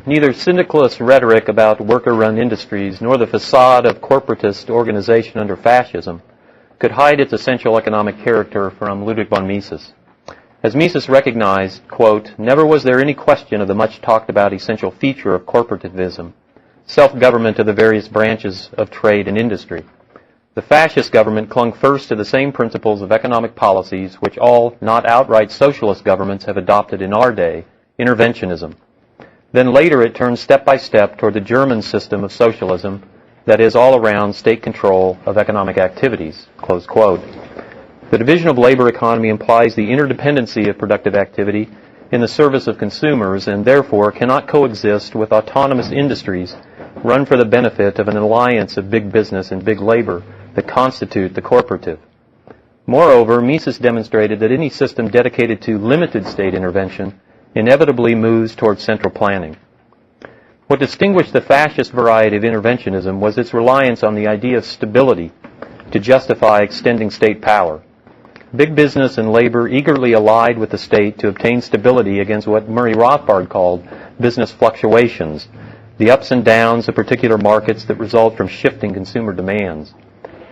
neither syndicalist rhetoric about worker-run industries nor the facade of corporatist organization under fascism could hide its essential economic character from Ludwig von Mises. As Mises recognized, quote, "Never was there any question of the much talked about essential feature of corporativism, self-government of the various branches of trade and industry. The fascist government clung first to the same principles of economic policies which all not outright socialist governments have adopted in our day, interventionism. Then later it turned step by step toward the German system of socialism, that is all-around state control of economic activities," close quote. The division of labor economy implies the interdependency of productive activity in the service of consumers and therefore cannot coexist with autonomous industries run for the benefit of an alliance of big business and big labor that constitute the corporative. Moreover, Mises demonstrated that any system dedicated to limited state intervention inevitably moves toward central planning. What distinguished the fascist variety of interventionism was its reliance on the idea of stability to justify extending state power. Big business and labor eagerly allied with the state to obtain stability against what Murray Rothbard called business fluctuations, the ups and downs of particular markets that result from shifting consumer demands.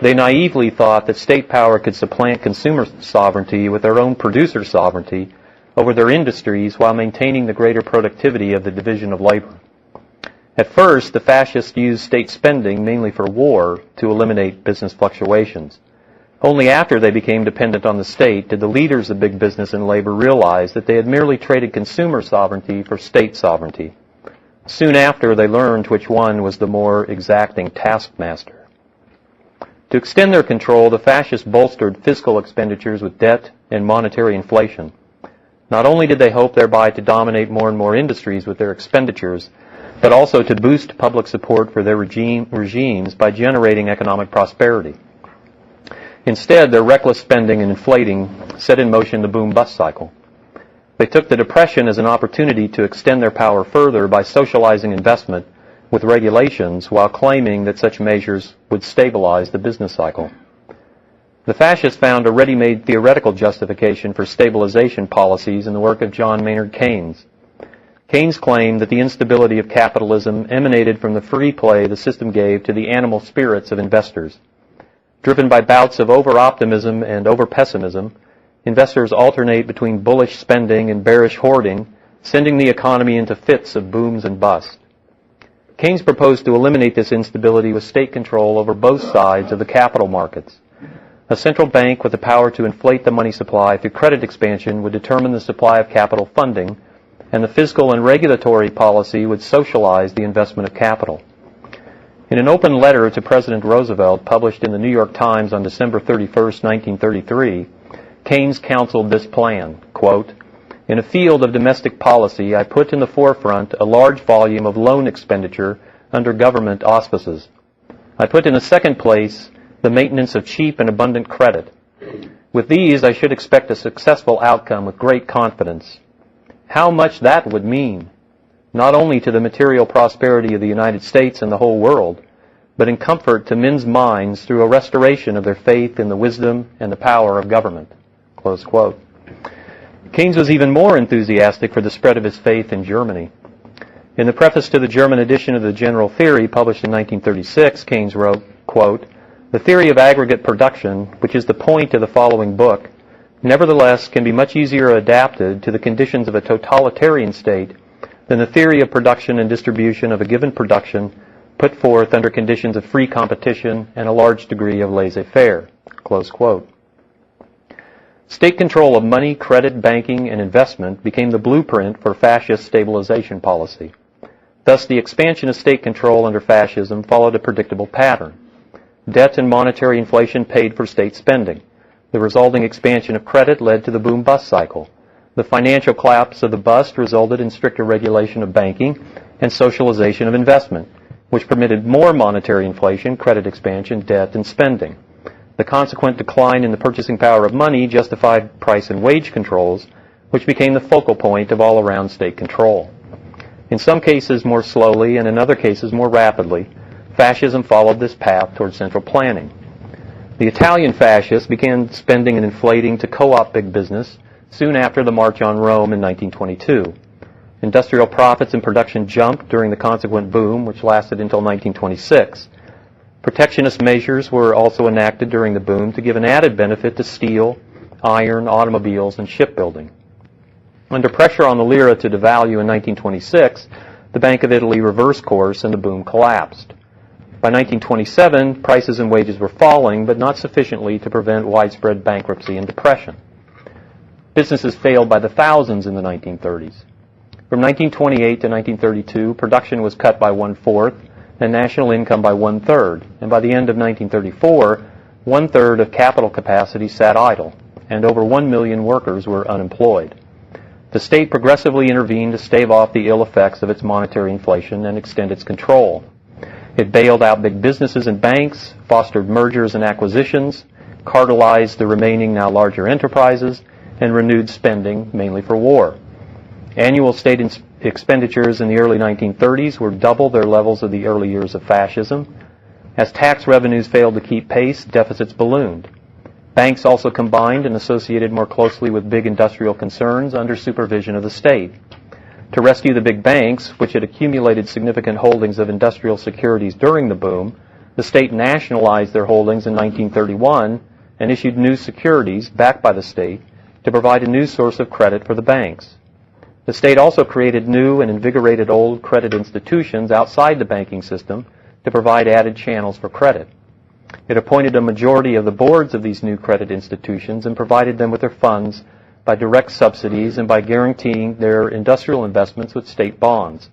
They naively thought that state power could supplant consumer sovereignty with their own producer sovereignty over their industries while maintaining the greater productivity of the division of labor. At first, the fascists used state spending mainly for war to eliminate business fluctuations. Only after they became dependent on the state did the leaders of big business and labor realize that they had merely traded consumer sovereignty for state sovereignty. Soon after, they learned which one was the more exacting taskmaster. To extend their control, the fascists bolstered fiscal expenditures with debt and monetary inflation. Not only did they hope thereby to dominate more and more industries with their expenditures, but also to boost public support for their regimes by generating economic prosperity. Instead, their reckless spending and inflating set in motion the boom-bust cycle. They took the Depression as an opportunity to extend their power further by socializing investment with regulations while claiming that such measures would stabilize the business cycle. The fascists found a ready-made theoretical justification for stabilization policies in the work of John Maynard Keynes. Keynes claimed that the instability of capitalism emanated from the free play the system gave to the animal spirits of investors. Driven by bouts of over-optimism and over-pessimism, investors alternate between bullish spending and bearish hoarding, sending the economy into fits of booms and busts. Keynes proposed to eliminate this instability with state control over both sides of the capital markets. A central bank with the power to inflate the money supply through credit expansion would determine the supply of capital funding, and the fiscal and regulatory policy would socialize the investment of capital. In an open letter to President Roosevelt published in the New York Times on December 31, 1933, Keynes counseled this plan, quote, "In a field of domestic policy, I put in the forefront a large volume of loan expenditure under government auspices. I put in a second place the maintenance of cheap and abundant credit. With these, I should expect a successful outcome with great confidence. How much that would mean, not only to the material prosperity of the United States and the whole world, but in comfort to men's minds through a restoration of their faith in the wisdom and the power of government." Close quote. Keynes was even more enthusiastic for the spread of his faith in Germany. In the preface to the German edition of the General Theory, published in 1936, Keynes wrote, quote, "The theory of aggregate production, which is the point of the following book, nevertheless can be much easier adapted to the conditions of a totalitarian state than the theory of production and distribution of a given production put forth under conditions of free competition and a large degree of laissez-faire." Close quote. State control of money, credit, banking, and investment became the blueprint for fascist stabilization policy. Thus, the expansion of state control under fascism followed a predictable pattern. Debt and monetary inflation paid for state spending. The resulting expansion of credit led to the boom-bust cycle. The financial collapse of the bust resulted in stricter regulation of banking and socialization of investment, which permitted more monetary inflation, credit expansion, debt, and spending. The consequent decline in the purchasing power of money justified price and wage controls, which became the focal point of all-around state control. In some cases more slowly and in other cases more rapidly, fascism followed this path toward central planning. The Italian fascists began spending and inflating to co-opt big business soon after the March on Rome in 1922. Industrial profits and production jumped during the consequent boom, which lasted until 1926. Protectionist measures were also enacted during the boom to give an added benefit to steel, iron, automobiles, and shipbuilding. Under pressure on the lira to devalue in 1926, the Bank of Italy reversed course and the boom collapsed. By 1927, prices and wages were falling, but not sufficiently to prevent widespread bankruptcy and depression. Businesses failed by the thousands in the 1930s. From 1928 to 1932, production was cut by 1/4 and national income by 1/3, and by the end of 1934, 1/3 of capital capacity sat idle, and over 1 million workers were unemployed. The state progressively intervened to stave off the ill effects of its monetary inflation and extend its control. It bailed out big businesses and banks, fostered mergers and acquisitions, cartelized the remaining now larger enterprises, and renewed spending, mainly for war. Annual state expenditures in the early 1930s were double their levels of the early years of fascism. As tax revenues failed to keep pace, deficits ballooned. Banks also combined and associated more closely with big industrial concerns under supervision of the state. To rescue the big banks, which had accumulated significant holdings of industrial securities during the boom, the state nationalized their holdings in 1931 and issued new securities backed by the state to provide a new source of credit for the banks. The state also created new and invigorated old credit institutions outside the banking system to provide added channels for credit. It appointed a majority of the boards of these new credit institutions and provided them with their funds by direct subsidies and by guaranteeing their industrial investments with state bonds.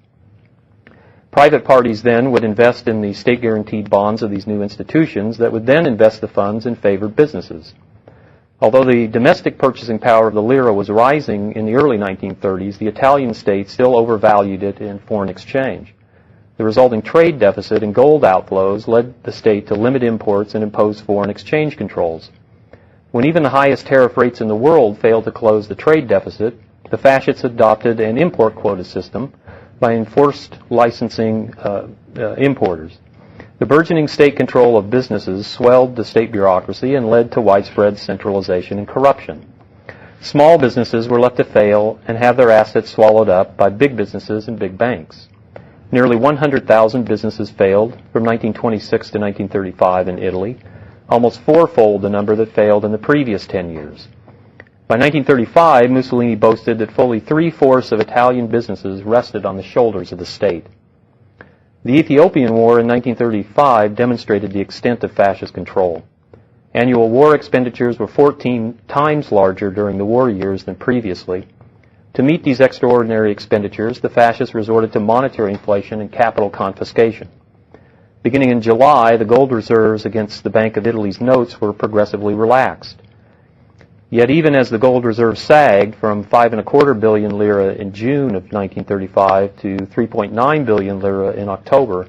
Private parties then would invest in the state-guaranteed bonds of these new institutions that would then invest the funds in favored businesses. Although the domestic purchasing power of the lira was rising in the early 1930s, the Italian state still overvalued it in foreign exchange. The resulting trade deficit and gold outflows led the state to limit imports and impose foreign exchange controls. When even the highest tariff rates in the world failed to close the trade deficit, the fascists adopted an import quota system by enforced licensing importers. The burgeoning state control of businesses swelled the state bureaucracy and led to widespread centralization and corruption. Small businesses were left to fail and have their assets swallowed up by big businesses and big banks. Nearly 100,000 businesses failed from 1926 to 1935 in Italy, almost fourfold the number that failed in the previous 10 years. By 1935, Mussolini boasted that fully 3/4 of Italian businesses rested on the shoulders of the state. The Ethiopian War in 1935 demonstrated the extent of fascist control. Annual war expenditures were 14 times larger during the war years than previously. To meet these extraordinary expenditures, the fascists resorted to monetary inflation and capital confiscation. Beginning in July, the gold reserves against the Bank of Italy's notes were progressively relaxed. Yet even as the gold reserve sagged from 5.25 billion lira in June of 1935 to 3.9 billion lira in October,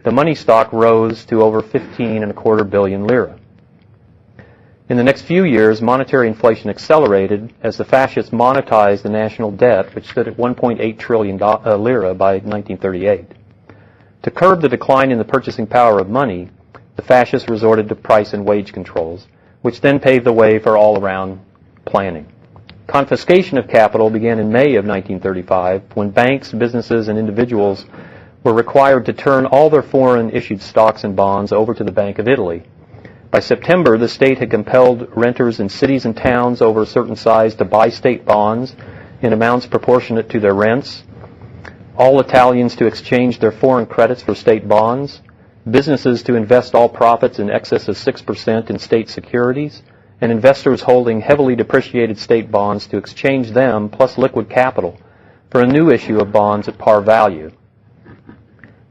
the money stock rose to over 15.25 billion lira. In the next few years, monetary inflation accelerated as the fascists monetized the national debt, which stood at 1.8 trillion lira by 1938. To curb the decline in the purchasing power of money, the fascists resorted to price and wage controls, which then paved the way for all-around planning. Confiscation of capital began in May of 1935, when banks, businesses, and individuals were required to turn all their foreign-issued stocks and bonds over to the Bank of Italy. By September, the state had compelled renters in cities and towns over a certain size to buy state bonds in amounts proportionate to their rents, all Italians to exchange their foreign credits for state bonds, businesses to invest all profits in excess of 6% in state securities, and investors holding heavily depreciated state bonds to exchange them plus liquid capital for a new issue of bonds at par value.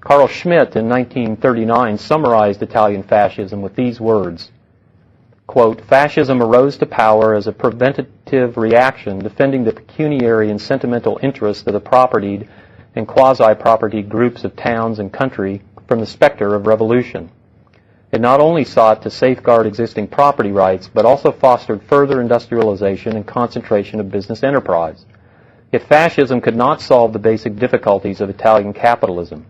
Carl Schmitt in 1939 summarized Italian fascism with these words, quote, "Fascism arose to power as a preventative reaction defending the pecuniary and sentimental interests of the propertied and quasi-propertied groups of towns and country from the specter of revolution. It not only sought to safeguard existing property rights, but also fostered further industrialization and concentration of business enterprise. Yet fascism could not solve the basic difficulties of Italian capitalism.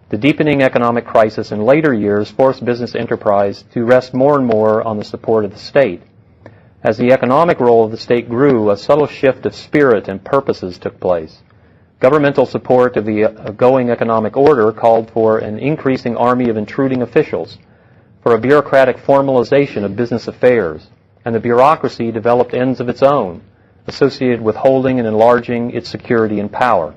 The deepening economic crisis in later years forced business enterprise to rest more and more on the support of the state. As the economic role of the state grew, a subtle shift of spirit and purposes took place. Governmental support of the going economic order called for an increasing army of intruding officials, for a bureaucratic formalization of business affairs, and the bureaucracy developed ends of its own, associated with holding and enlarging its security and power.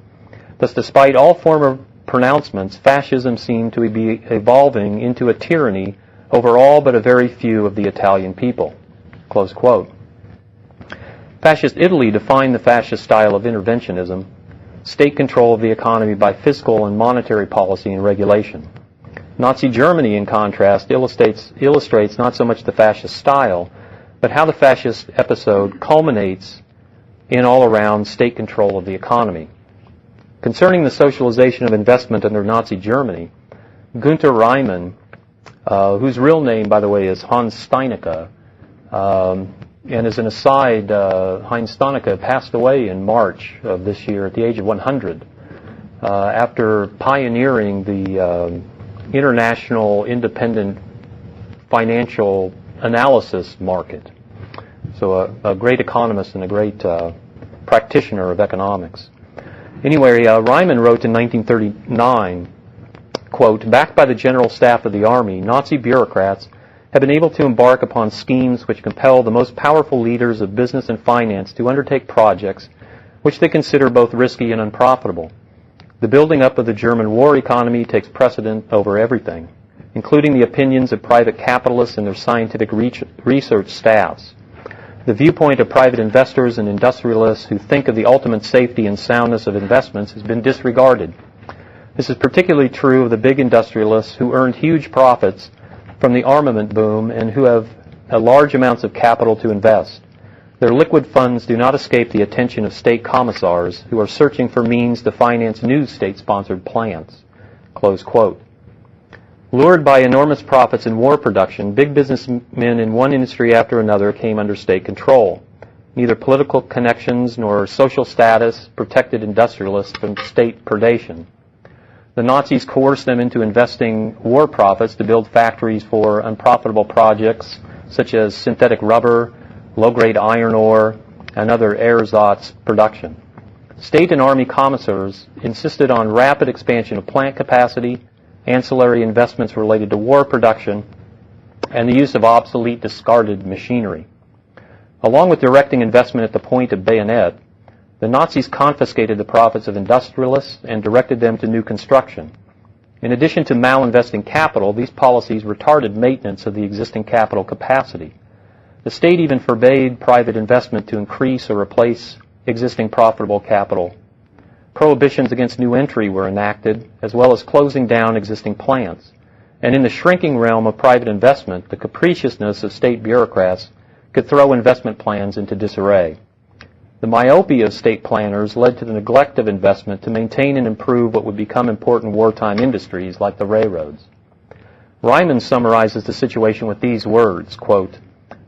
Thus, despite all former pronouncements, fascism seemed to be evolving into a tyranny over all but a very few of the Italian people." Close quote. Fascist Italy defined the fascist style of interventionism, state control of the economy by fiscal and monetary policy and regulation. Nazi Germany, in contrast, illustrates not so much the fascist style, but how the fascist episode culminates in all-around state control of the economy. Concerning the socialization of investment under Nazi Germany, Günter Reimann, whose real name, by the way, is Hans Steinecke, and as an aside, Heinz Steinecke passed away in March of this year at the age of 100 after pioneering the international independent financial analysis market. So a great economist and a great practitioner of economics. Anyway, Reimann wrote in 1939, quote, "Backed by the General Staff of the Army, Nazi bureaucrats have been able to embark upon schemes which compel the most powerful leaders of business and finance to undertake projects which they consider both risky and unprofitable. The building up of the German war economy takes precedent over everything, including the opinions of private capitalists and their scientific research staffs. The viewpoint of private investors and industrialists who think of the ultimate safety and soundness of investments has been disregarded. This is particularly true of the big industrialists who earned huge profits from the armament boom and who have large amounts of capital to invest. Their liquid funds do not escape the attention of state commissars who are searching for means to finance new state-sponsored plants." Close quote. Lured by enormous profits in war production, big businessmen in one industry after another came under state control. Neither political connections nor social status protected industrialists from state predation. The Nazis coerced them into investing war profits to build factories for unprofitable projects such as synthetic rubber, low-grade iron ore, and other ersatz production. State and Army commissars insisted on rapid expansion of plant capacity, ancillary investments related to war production, and the use of obsolete discarded machinery. Along with directing investment at the point of bayonet, the Nazis confiscated the profits of industrialists and directed them to new construction. In addition to malinvesting capital, these policies retarded maintenance of the existing capital capacity. The state even forbade private investment to increase or replace existing profitable capital. Prohibitions against new entry were enacted, as well as closing down existing plants. And in the shrinking realm of private investment, the capriciousness of state bureaucrats could throw investment plans into disarray. The myopia of state planners led to the neglect of investment to maintain and improve what would become important wartime industries like the railroads. Reimann summarizes the situation with these words, quote,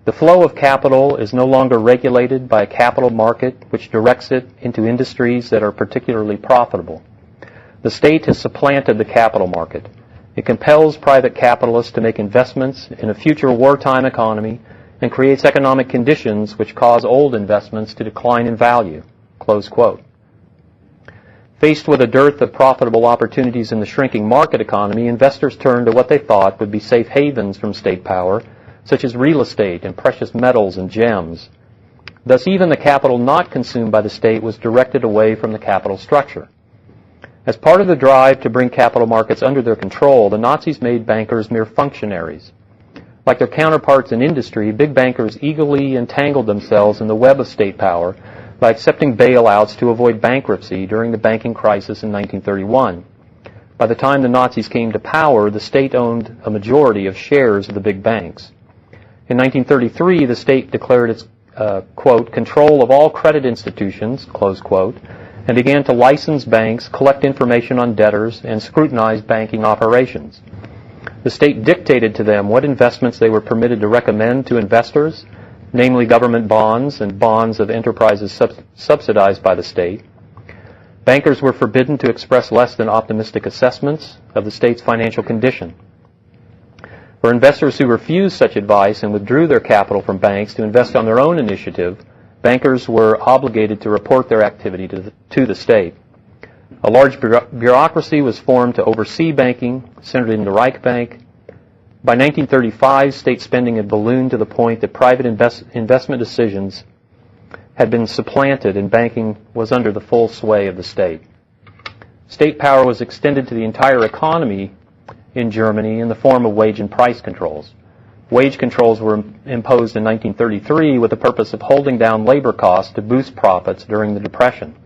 "The flow of capital is no longer regulated by a capital market which directs it into industries that are particularly profitable. The state has supplanted the capital market. It compels private capitalists to make investments in a future wartime economy and creates economic conditions which cause old investments to decline in value." Close quote. Faced with a dearth of profitable opportunities in the shrinking market economy, investors turned to what they thought would be safe havens from state power, such as real estate and precious metals and gems. Thus, even the capital not consumed by the state was directed away from the capital structure. As part of the drive to bring capital markets under their control, the Nazis made bankers mere functionaries. Like their counterparts in industry, big bankers eagerly entangled themselves in the web of state power by accepting bailouts to avoid bankruptcy during the banking crisis in 1931. By the time the Nazis came to power, the state owned a majority of shares of the big banks. In 1933, the state declared its, quote, "control of all credit institutions," close quote, and began to license banks, collect information on debtors, and scrutinize banking operations. The state dictated to them what investments they were permitted to recommend to investors, namely government bonds and bonds of enterprises subsidized by the state. Bankers were forbidden to express less than optimistic assessments of the state's financial condition. For investors who refused such advice and withdrew their capital from banks to invest on their own initiative, bankers were obligated to report their activity to the state. A large bureaucracy was formed to oversee banking, centered in the Reich Bank. By 1935, state spending had ballooned to the point that private investment decisions had been supplanted and banking was under the full sway of the state. State power was extended to the entire economy in Germany in the form of wage and price controls. Wage controls were imposed in 1933 with the purpose of holding down labor costs to boost profits during the Depression.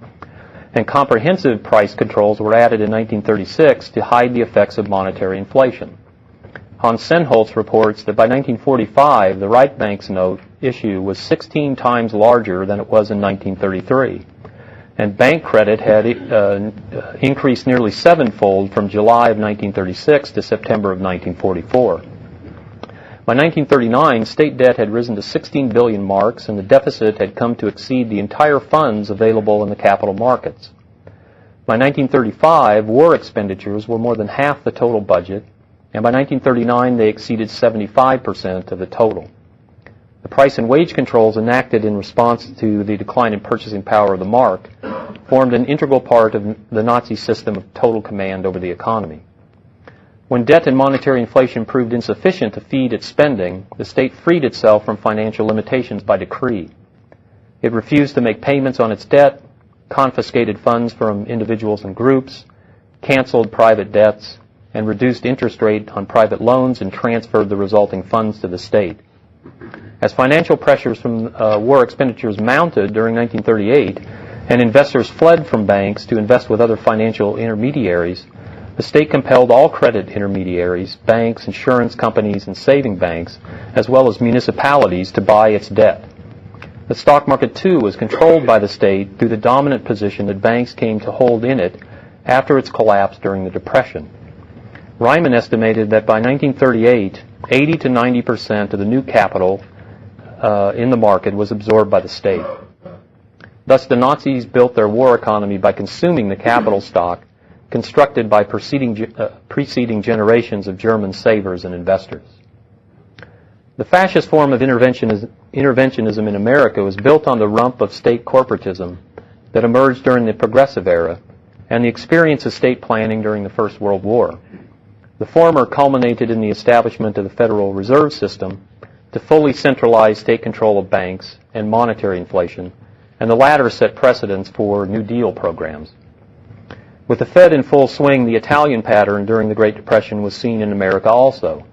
And comprehensive price controls were added in 1936 to hide the effects of monetary inflation. Hans Sennholz reports that by 1945, the Reich Bank's note issue was 16 times larger than it was in 1933. And bank credit had increased nearly sevenfold from July of 1936 to September of 1944. By 1939, state debt had risen to 16 billion marks, and the deficit had come to exceed the entire funds available in the capital markets. By 1935, war expenditures were more than half the total budget, and by 1939, they exceeded 75% of the total. The price and wage controls enacted in response to the decline in purchasing power of the mark formed an integral part of the Nazi system of total command over the economy. When debt and monetary inflation proved insufficient to feed its spending, the state freed itself from financial limitations by decree. It refused to make payments on its debt, confiscated funds from individuals and groups, canceled private debts, and reduced interest rate on private loans and transferred the resulting funds to the state. As financial pressures from war expenditures mounted during 1938 and investors fled from banks to invest with other financial intermediaries, the state compelled all credit intermediaries, banks, insurance companies, and saving banks, as well as municipalities, to buy its debt. The stock market, too, was controlled by the state through the dominant position that banks came to hold in it after its collapse during the Depression. Ryman estimated that by 1938, 80 to 90% of the new capital in the market was absorbed by the state. Thus, the Nazis built their war economy by consuming the capital stock constructed by preceding generations of German savers and investors. The fascist form of interventionism in America was built on the rump of state corporatism that emerged during the Progressive Era and the experience of state planning during the First World War. The former culminated in the establishment of the Federal Reserve System to fully centralize state control of banks and monetary inflation, and the latter set precedents for New Deal programs. With the Fed in full swing, the Italian pattern during the Great Depression was seen in America also.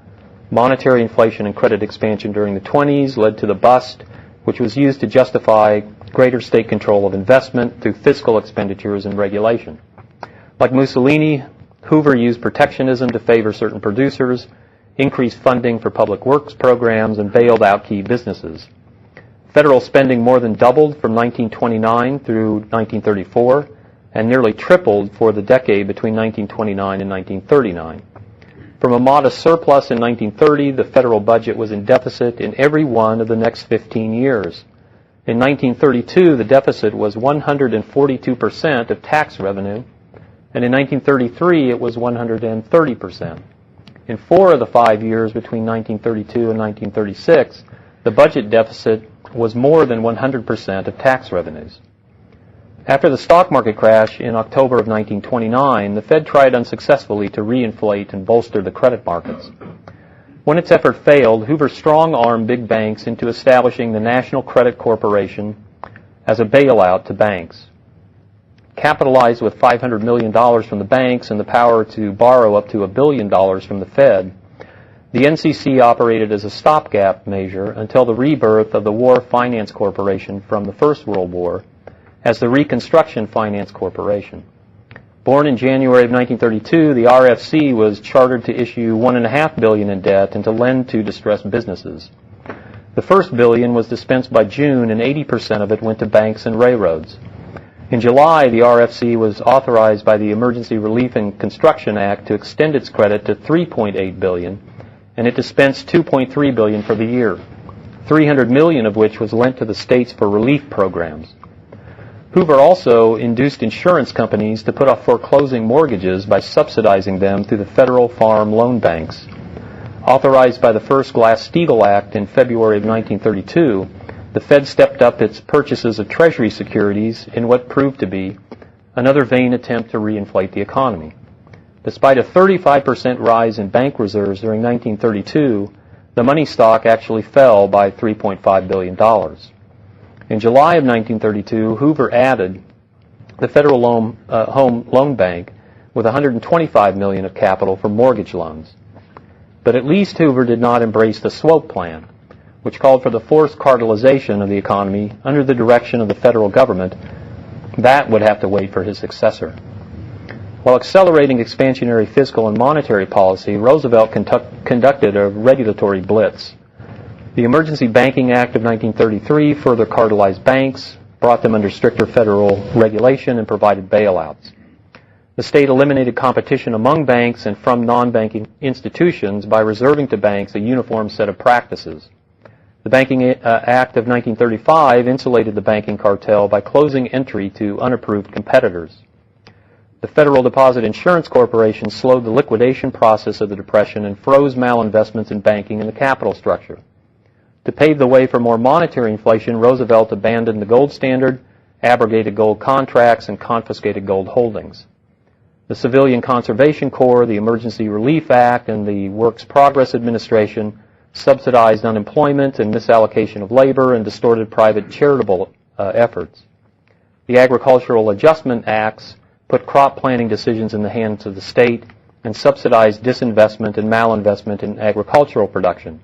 Monetary inflation and credit expansion during the 20s led to the bust, which was used to justify greater state control of investment through fiscal expenditures and regulation. Like Mussolini, Hoover used protectionism to favor certain producers, increased funding for public works programs, and bailed out key businesses. Federal spending more than doubled from 1929 through 1934, and nearly tripled for the decade between 1929 and 1939. From a modest surplus in 1930, the federal budget was in deficit in every one of the next 15 years. In 1932, the deficit was 142% of tax revenue, and in 1933, it was 130%. In 4 of the 5 years between 1932 and 1936, the budget deficit was more than 100% of tax revenues. After the stock market crash in October of 1929, the Fed tried unsuccessfully to reinflate and bolster the credit markets. When its effort failed, Hoover strong-armed big banks into establishing the National Credit Corporation as a bailout to banks. Capitalized with $500 million from the banks and the power to borrow up to $1 billion from the Fed, the NCC operated as a stopgap measure until the rebirth of the War Finance Corporation from the First World War as the Reconstruction Finance Corporation. Born in January of 1932, the RFC was chartered to issue $1.5 billion in debt and to lend to distressed businesses. The first $1 billion was dispensed by June, and 80% of it went to banks and railroads. In July, the RFC was authorized by the Emergency Relief and Construction Act to extend its credit to $3.8 billion, and it dispensed $2.3 billion for the year, $300 million of which was lent to the states for relief programs. Hoover also induced insurance companies to put off foreclosing mortgages by subsidizing them through the Federal Farm Loan Banks. Authorized by the first Glass-Steagall Act in February of 1932, the Fed stepped up its purchases of Treasury securities in what proved to be another vain attempt to reinflate the economy. Despite a 35% rise in bank reserves during 1932, the money stock actually fell by $3.5 billion. In July of 1932, Hoover added the Federal Home Loan Bank with $125 million of capital for mortgage loans. But at least Hoover did not embrace the Swope Plan, which called for the forced cartelization of the economy under the direction of the federal government. That would have to wait for his successor. While accelerating expansionary fiscal and monetary policy, Roosevelt conducted a regulatory blitz. The Emergency Banking Act of 1933 further cartelized banks, brought them under stricter federal regulation, and provided bailouts. The state eliminated competition among banks and from non-banking institutions by reserving to banks a uniform set of practices. The Banking Act of 1935 insulated the banking cartel by closing entry to unapproved competitors. The Federal Deposit Insurance Corporation slowed the liquidation process of the Depression and froze malinvestments in banking and the capital structure. To pave the way for more monetary inflation, Roosevelt abandoned the gold standard, abrogated gold contracts, and confiscated gold holdings. The Civilian Conservation Corps, the Emergency Relief Act, and the Works Progress Administration subsidized unemployment and misallocation of labor and distorted private charitable efforts. The Agricultural Adjustment Acts put crop planting decisions in the hands of the state and subsidized disinvestment and malinvestment in agricultural production.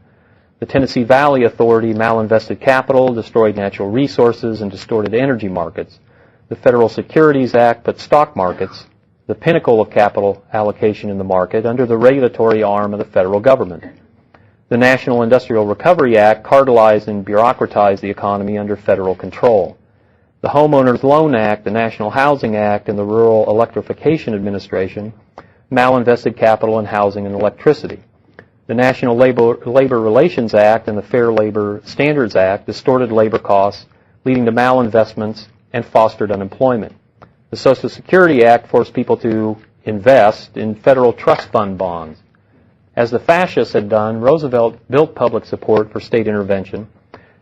The Tennessee Valley Authority malinvested capital, destroyed natural resources, and distorted energy markets. The Federal Securities Act put stock markets, the pinnacle of capital allocation in the market, under the regulatory arm of the federal government. The National Industrial Recovery Act cartelized and bureaucratized the economy under federal control. The Homeowners Loan Act, the National Housing Act, and the Rural Electrification Administration malinvested capital in housing and electricity. The National Labor Relations Act and the Fair Labor Standards Act distorted labor costs, leading to malinvestments and fostered unemployment. The Social Security Act forced people to invest in federal trust fund bonds. As the fascists had done, Roosevelt built public support for state intervention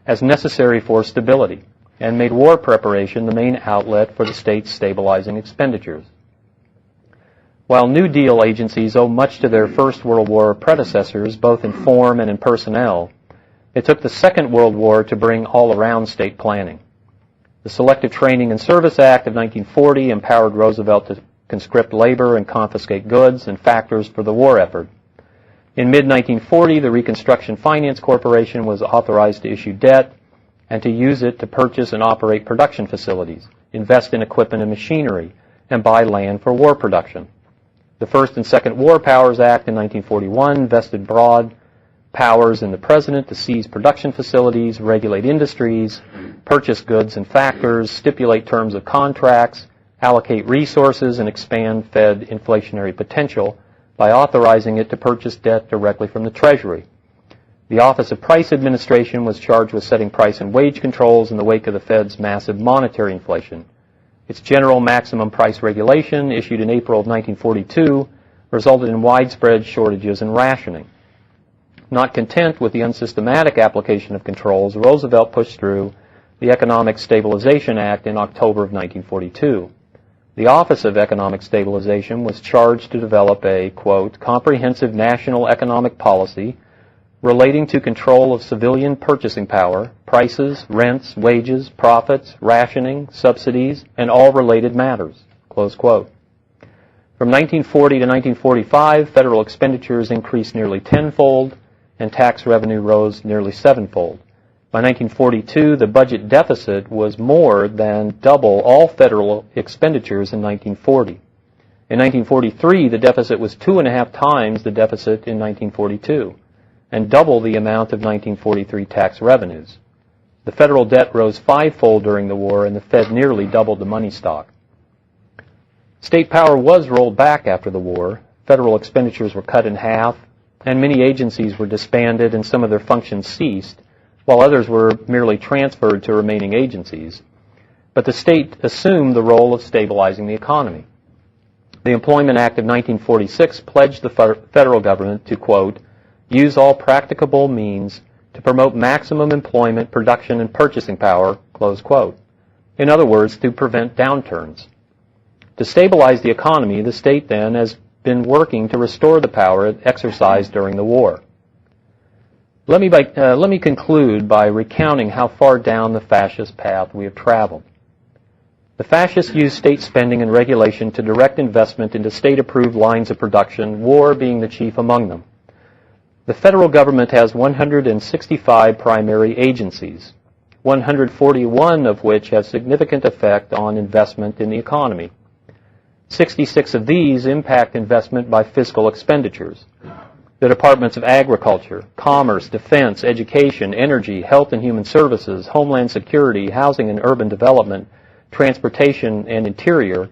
as necessary for stability and made war preparation the main outlet for the state's stabilizing expenditures. While New Deal agencies owe much to their First World War predecessors, both in form and in personnel, it took the Second World War to bring all-around state planning. The Selective Training and Service Act of 1940 empowered Roosevelt to conscript labor and confiscate goods and factors for the war effort. In mid-1940, the Reconstruction Finance Corporation was authorized to issue debt and to use it to purchase and operate production facilities, invest in equipment and machinery, and buy land for war production. The First and Second War Powers Act in 1941 vested broad powers in the President to seize production facilities, regulate industries, purchase goods and factors, stipulate terms of contracts, allocate resources, and expand Fed inflationary potential by authorizing it to purchase debt directly from the Treasury. The Office of Price Administration was charged with setting price and wage controls in the wake of the Fed's massive monetary inflation. Its General Maximum Price Regulation, issued in April of 1942, resulted in widespread shortages and rationing. Not content with the unsystematic application of controls, Roosevelt pushed through the Economic Stabilization Act in October of 1942. The Office of Economic Stabilization was charged to develop a, quote, comprehensive national economic policy relating to control of civilian purchasing power, prices, rents, wages, profits, rationing, subsidies, and all related matters, close quote. From 1940 to 1945, federal expenditures increased nearly tenfold, and tax revenue rose nearly sevenfold. By 1942, the budget deficit was more than double all federal expenditures in 1940. In 1943, the deficit was 2.5 times the deficit in 1942, and double the amount of 1943 tax revenues. The federal debt rose fivefold during the war, and the Fed nearly doubled the money stock. State power was rolled back after the war. Federal expenditures were cut in half, and many agencies were disbanded and some of their functions ceased, while others were merely transferred to remaining agencies. But the state assumed the role of stabilizing the economy. The Employment Act of 1946 pledged the federal government to, quote, use all practicable means to promote maximum employment, production, and purchasing power, close quote. In other words, to prevent downturns. To stabilize the economy, the state then has been working to restore the power it exercised during the war. Let me conclude by recounting how far down the fascist path we have traveled. The fascists used state spending and regulation to direct investment into state-approved lines of production, war being the chief among them. The federal government has 165 primary agencies, 141 of which have significant effect on investment in the economy. 66 of these impact investment by fiscal expenditures. The Departments of Agriculture, Commerce, Defense, Education, Energy, Health and Human Services, Homeland Security, Housing and Urban Development, Transportation, and Interior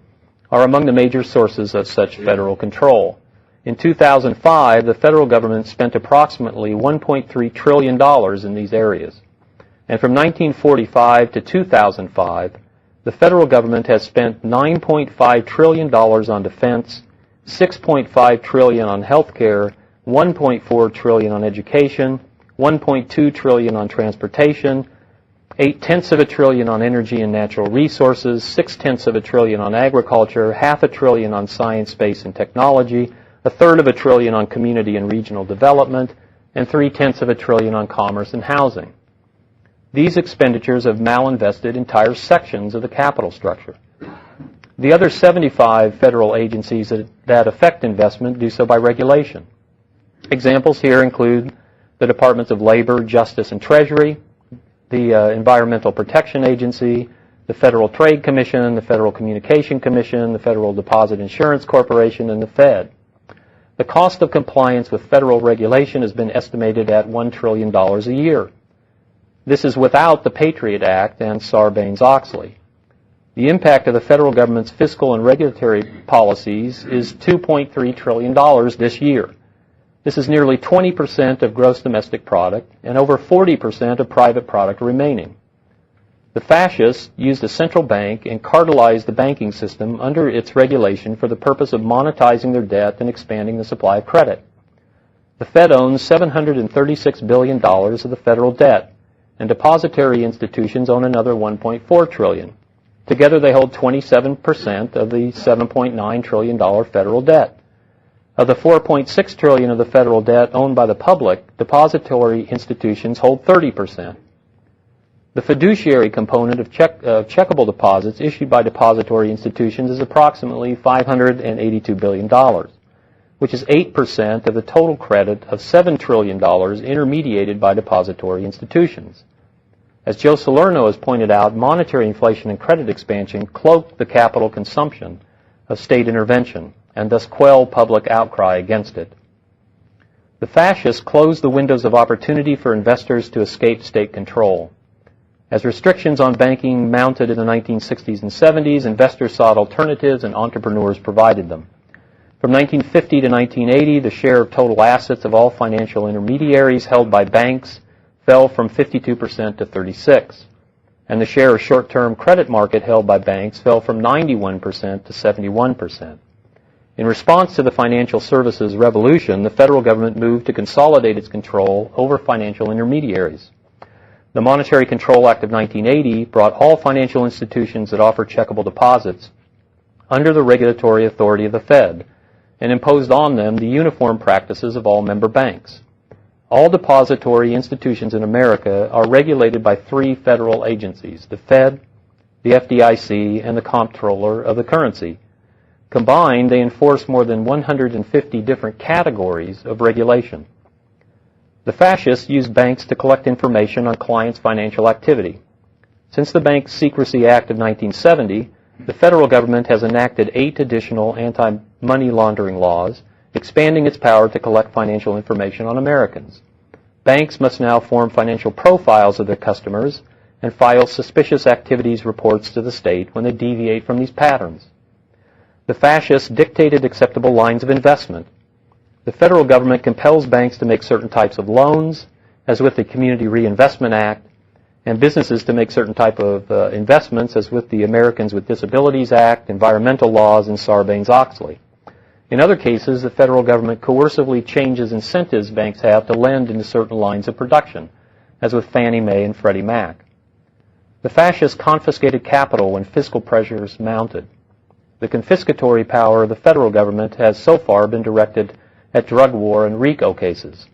are among the major sources of such federal control. In 2005, the federal government spent approximately $1.3 trillion in these areas. And from 1945 to 2005, the federal government has spent $9.5 trillion on defense, $6.5 trillion on health care, $1.4 trillion on education, $1.2 trillion on transportation, 0.8 trillion on energy and natural resources, 0.6 trillion on agriculture, 0.5 trillion on science, space, and technology, 1/3 trillion on community and regional development, and 0.3 trillion on commerce and housing. These expenditures have malinvested entire sections of the capital structure. The other 75 federal agencies that affect investment do so by regulation. Examples here include the Departments of Labor, Justice, and Treasury, the Environmental Protection Agency, the Federal Trade Commission, the Federal Communication Commission, the Federal Deposit Insurance Corporation, and the Fed. The cost of compliance with federal regulation has been estimated at $1 trillion a year. This is without the Patriot Act and Sarbanes-Oxley. The impact of the federal government's fiscal and regulatory policies is $2.3 trillion this year. This is nearly 20% of gross domestic product and over 40% of private product remaining. The fascists used a central bank and cartelized the banking system under its regulation for the purpose of monetizing their debt and expanding the supply of credit. The Fed owns $736 billion of the federal debt, and depository institutions own another $1.4 trillion. Together they hold 27% of the $7.9 trillion federal debt. Of the $4.6 trillion of the federal debt owned by the public, depository institutions hold 30%. The fiduciary component of checkable deposits issued by depository institutions is approximately $582 billion, which is 8% of the total credit of $7 trillion intermediated by depository institutions. As Joe Salerno has pointed out, monetary inflation and credit expansion cloak the capital consumption of state intervention and thus quell public outcry against it. The fascists closed the windows of opportunity for investors to escape state control. As restrictions on banking mounted in the 1960s and 70s, investors sought alternatives and entrepreneurs provided them. From 1950 to 1980, the share of total assets of all financial intermediaries held by banks fell from 52% to 36%, and the share of short-term credit market held by banks fell from 91% to 71%. In response to the financial services revolution, the federal government moved to consolidate its control over financial intermediaries. The Monetary Control Act of 1980 brought all financial institutions that offer checkable deposits under the regulatory authority of the Fed and imposed on them the uniform practices of all member banks. All depository institutions in America are regulated by 3 federal agencies, the Fed, the FDIC, and the Comptroller of the Currency. Combined, they enforce more than 150 different categories of regulation. The fascists use banks to collect information on clients' financial activity. Since the Bank Secrecy Act of 1970, the federal government has enacted 8 additional anti-money laundering laws, expanding its power to collect financial information on Americans. Banks must now form financial profiles of their customers and file suspicious activities reports to the state when they deviate from these patterns. The fascists dictated acceptable lines of investment. The federal government compels banks to make certain types of loans, as with the Community Reinvestment Act, and businesses to make certain type of investments, as with the Americans with Disabilities Act, environmental laws, and Sarbanes-Oxley. In other cases, the federal government coercively changes incentives banks have to lend into certain lines of production, as with Fannie Mae and Freddie Mac. The fascists confiscated capital when fiscal pressures mounted. The confiscatory power of the federal government has so far been directed at drug war and RICO cases.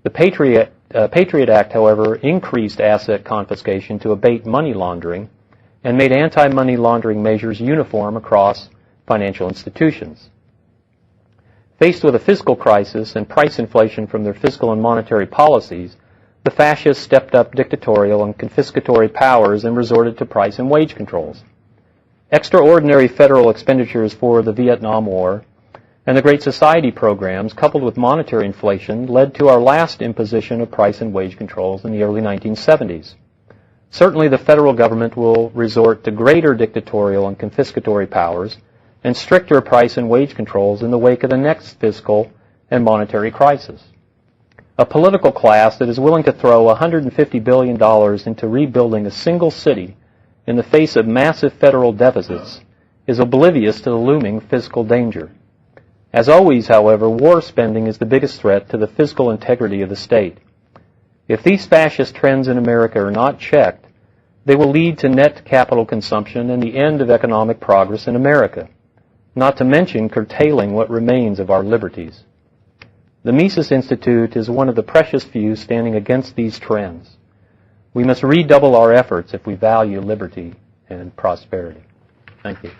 The Patriot Act, however, increased asset confiscation to abate money laundering and made anti-money laundering measures uniform across financial institutions. Faced with a fiscal crisis and price inflation from their fiscal and monetary policies, the fascists stepped up dictatorial and confiscatory powers and resorted to price and wage controls. Extraordinary federal expenditures for the Vietnam War and the Great Society programs, coupled with monetary inflation, led to our last imposition of price and wage controls in the early 1970s. Certainly the federal government will resort to greater dictatorial and confiscatory powers and stricter price and wage controls in the wake of the next fiscal and monetary crisis. A political class that is willing to throw $150 billion into rebuilding a single city in the face of massive federal deficits is oblivious to the looming fiscal danger. As always, however, war spending is the biggest threat to the fiscal integrity of the state. If these fascist trends in America are not checked, they will lead to net capital consumption and the end of economic progress in America, not to mention curtailing what remains of our liberties. The Mises Institute is one of the precious few standing against these trends. We must redouble our efforts if we value liberty and prosperity. Thank you.